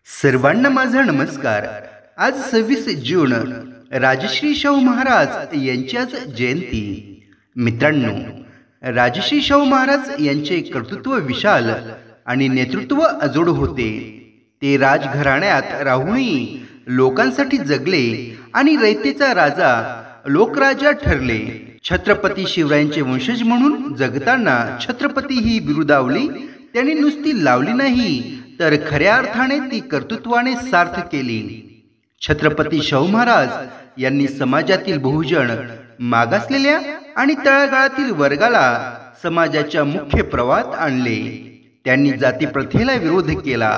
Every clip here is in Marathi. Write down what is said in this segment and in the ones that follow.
सर्वांना माझा नमस्कार। आज 26 जून राजश्री शाहू महाराज यांची आज जयंती। मित्रांनो, राजश्री शाहू महाराज यांचे कर्तृत्व विशाल आणि नेतृत्व अजोड होते। ते राजघराण्यात राहूनही लोकांसाठी जगले आणि रयतेचा राजा लोकराजा ठरले। छत्रपती शिवरायांचे वंशज म्हणून जगताना छत्रपती ही बिरुदावली त्यांनी नुसती लावली नाही, तर खऱ्या अर्थाने ती कर्तृत्वाने सार्थ केली। छत्रपती शाहू महाराज यांनी समाजातील बहुजन, मागासलेल्या आणि तळागाळातील वर्गाला समाजाच्या मुख्य प्रवाहात आणले। त्यांनी जातीप्रथेला विरोध केला,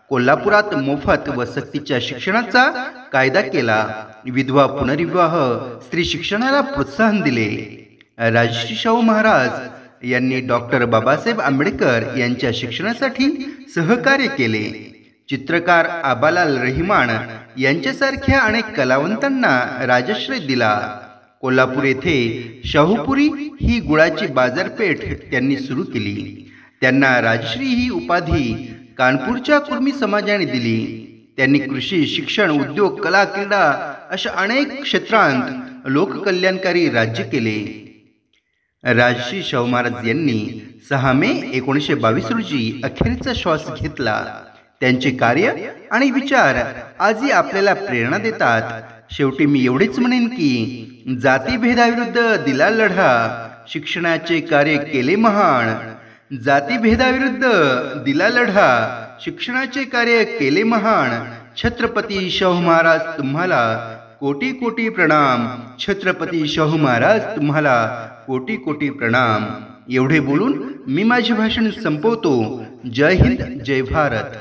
कोल्हापुरात मोफत व सक्तीच्या शिक्षणाचा कायदा केला, विधवा पुनर्विवाह, स्त्री शिक्षणाला प्रोत्साहन दिले। राजश्री शाहू महाराज यांनी डॉक्टर बाबासाहेब आंबेडकर यांच्या शिक्षणासाठी सहकार्य केले। चित्रकार आबालाल रहिमान यांच्यासारख्या अनेक कलावंतांना राजाश्रय दिला। कोल्हापूर येथे शाहूपुरी ही गुळाची बाजारपेठ त्यांनी सुरू केली। त्यांना राजश्री ही उपाधी कानपूरच्या कुर्मी समाजाने दिली। त्यांनी कृषी, शिक्षण, उद्योग, कला, क्रीडा अशा अनेक क्षेत्रांत लोककल्याणकारी राज्य केले। राजश्री शाहू महाराज यांनी 6 मे 1922 रोजी अखेरचा श्वास घेतला। त्यांचे कार्य आणि विचार आजही आपल्याला प्रेरणा देतात। शेवटी मी एवढेच म्हणेन की जातीभेदाविरुद्ध दिला लढा, शिक्षणाचे कार्य केले महान। जातीभेदाविरुद्ध दिला लढा, शिक्षणाचे कार्य केले महान। छत्रपती शाहू महाराज तुम्हाला कोटी कोटी प्रणाम। छत्रपती शाहू महाराज तुम्हाला कोटी कोटी प्रणाम। एवढे बोलून मी माझे भाषण संपवतो। जय हिंद, जय भारत।